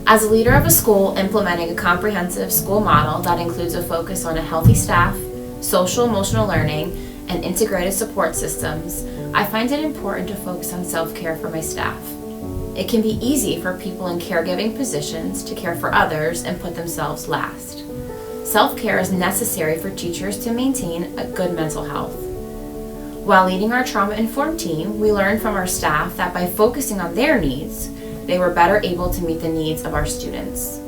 As a leader of a school implementing a comprehensive school model that includes a focus on a healthy staff, social emotional learning, and integrated support systems, I find it important to focus on self-care for my staff. It can be easy for people in caregiving positions to care for others and put themselves last. Self-care is necessary for teachers to maintain a good mental health. While leading our trauma-informed team, we learned from our staff that by focusing on their needs, they were better able to meet the needs of our students.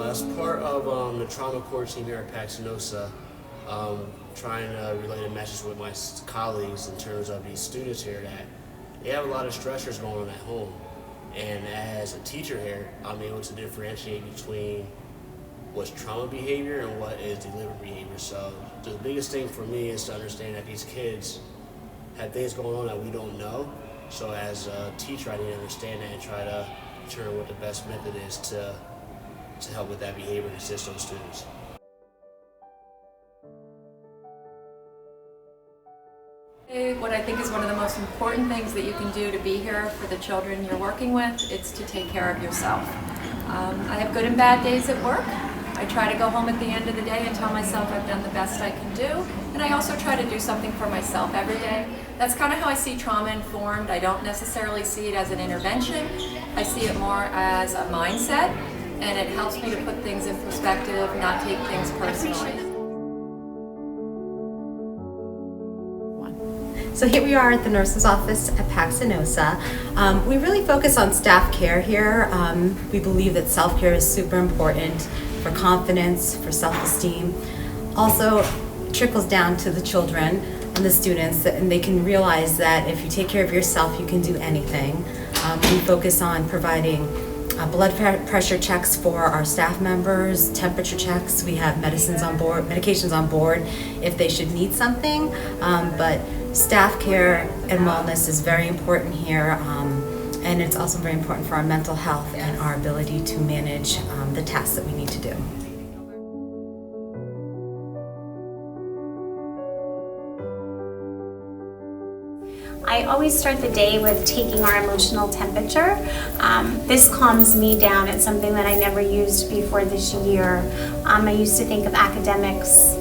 As part of the trauma core team here at Paxinosa, trying to relay a message with my colleagues in terms of these students here that they have a lot of stressors going on at home. And as a teacher here, I'm able to differentiate between what's trauma behavior and what is deliberate behavior. So the biggest thing for me is to understand that these kids have things going on that we don't know. So as a teacher, I need to understand that and try to determine what the best method is to help with that behavior and assist those students. What I think is one of the most important things that you can do to be here for the children you're working with is to take care of yourself. I have good and bad days at work. I try to go home at the end of the day and tell myself I've done the best I can do, and I also try to do something for myself every day. That's kind of how I see trauma informed. I don't necessarily see it as an intervention. I see it more as a mindset, and it helps me to put things in perspective, not take things personally. So here we are at the nurse's office at Paxinosa. We really focus on staff care here. We believe that self-care is super important for confidence, for self-esteem. Also trickles down to the children and the students, and they can realize that if you take care of yourself, you can do anything. We focus on providing blood pressure checks for our staff members, temperature checks. We have medications on board if they should need something, but staff care and wellness is very important here, and it's also very important for our mental health and our ability to manage the tasks that we need to do. I always start the day with taking our emotional temperature. This calms me down. It's something that I never used before this year. I used to think of academics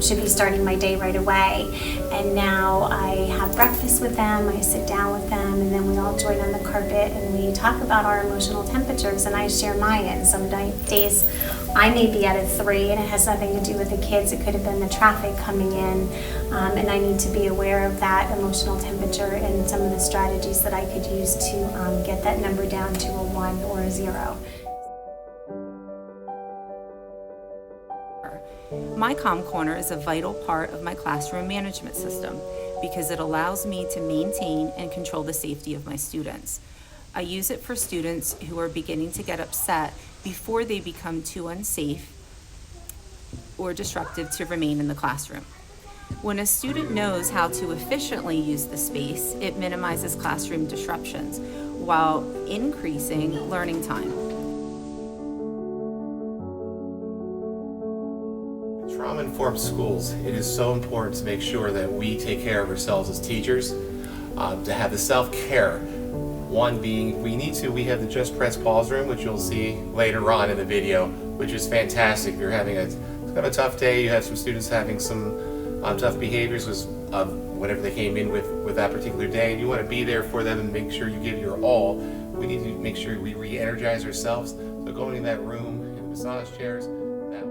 should be starting my day right away, and now I have breakfast with them, I sit down with them, and then we all join on the carpet and we talk about our emotional temperatures, and I share mine. And some days I may be at a 3 and it has nothing to do with the kids. It could have been the traffic coming in, and I need to be aware of that emotional temperature and some of the strategies that I could use to get that number down to a 1 or a 0. My Calm Corner is a vital part of my classroom management system because it allows me to maintain and control the safety of my students. I use it for students who are beginning to get upset before they become too unsafe or disruptive to remain in the classroom. When a student knows how to efficiently use the space, it minimizes classroom disruptions while increasing learning time. Trauma-informed schools, it is so important to make sure that we take care of ourselves as teachers, to have the self-care. One being, we have the Just Press Pause room, which you'll see later on in the video, which is fantastic. If you're having a tough day, you have some students having some tough behaviors of whatever they came in with that particular day, and you want to be there for them and make sure you give your all. We need to make sure we re-energize ourselves. So going in that room, in the massage chairs, that will help.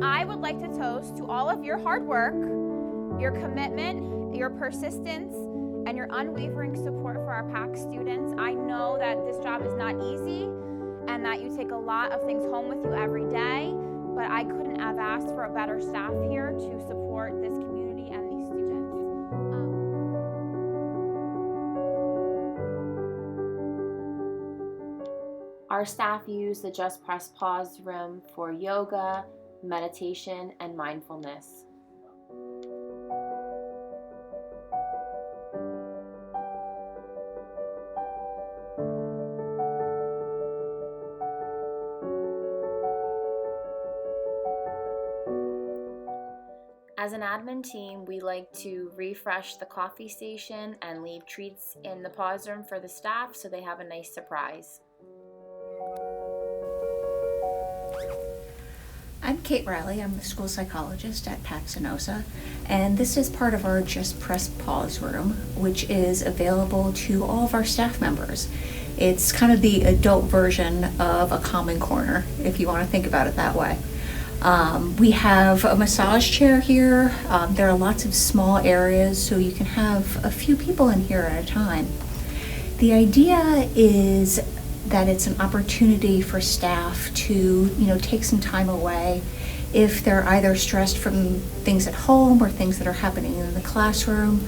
I would like to toast to all of your hard work, your commitment, your persistence, and your unwavering support for our PAC students. I know that this job is not easy and that you take a lot of things home with you every day, but I couldn't have asked for a better staff here to support this community and these students. Our staff use the Just Press Pause room for yoga, meditation, and mindfulness. As an admin team, we like to refresh the coffee station and leave treats in the pause room for the staff so they have a nice surprise. I'm Kate Riley. I'm the school psychologist at Paxinosa, and this is part of our Just Press Pause room, which is available to all of our staff members. It's kind of the adult version of a common corner, if you want to think about it that way. We have a massage chair here. There are lots of small areas, so you can have a few people in here at a time. The idea is that it's an opportunity for staff to, take some time away if they're either stressed from things at home or things that are happening in the classroom.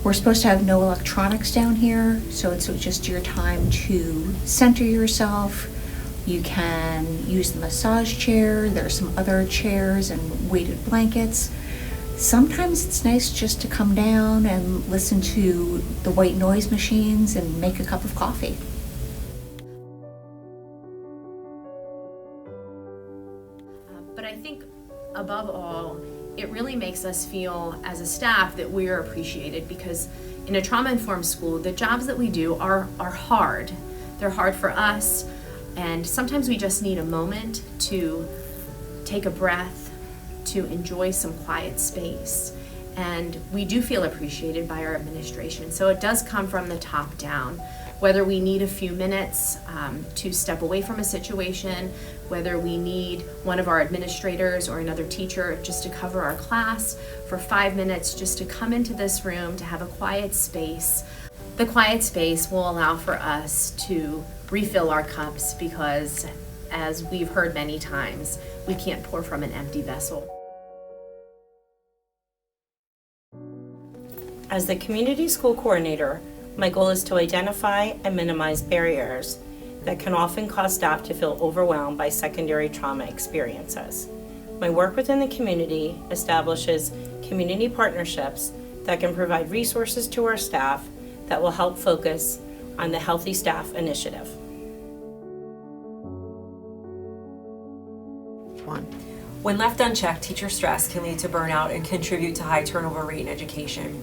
We're supposed to have no electronics down here, so it's just your time to center yourself. You can use the massage chair. There are some other chairs and weighted blankets. Sometimes it's nice just to come down and listen to the white noise machines and make a cup of coffee. But I think above all, it really makes us feel as a staff that we are appreciated, because in a trauma-informed school, the jobs that we do are hard. They're hard for us, and sometimes we just need a moment to take a breath, to enjoy some quiet space. And we do feel appreciated by our administration. So it does come from the top down. Whether we need a few minutes to step away from a situation, whether we need one of our administrators or another teacher just to cover our class for 5 minutes, just to come into this room to have a quiet space. The quiet space will allow for us to refill our cups, because as we've heard many times, we can't pour from an empty vessel. As the community school coordinator, my goal is to identify and minimize barriers that can often cause staff to feel overwhelmed by secondary trauma experiences. My work within the community establishes community partnerships that can provide resources to our staff that will help focus on the Healthy Staff Initiative. When left unchecked, teacher stress can lead to burnout and contribute to high turnover rate in education.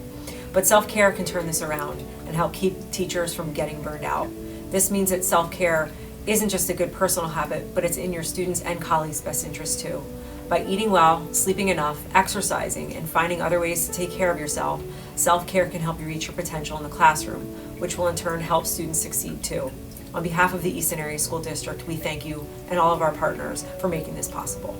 But self-care can turn this around and help keep teachers from getting burned out. This means that self-care isn't just a good personal habit, but it's in your students' and colleagues' best interest too. By eating well, sleeping enough, exercising, and finding other ways to take care of yourself, self-care can help you reach your potential in the classroom, which will in turn help students succeed too. On behalf of the Easton Area School District, we thank you and all of our partners for making this possible.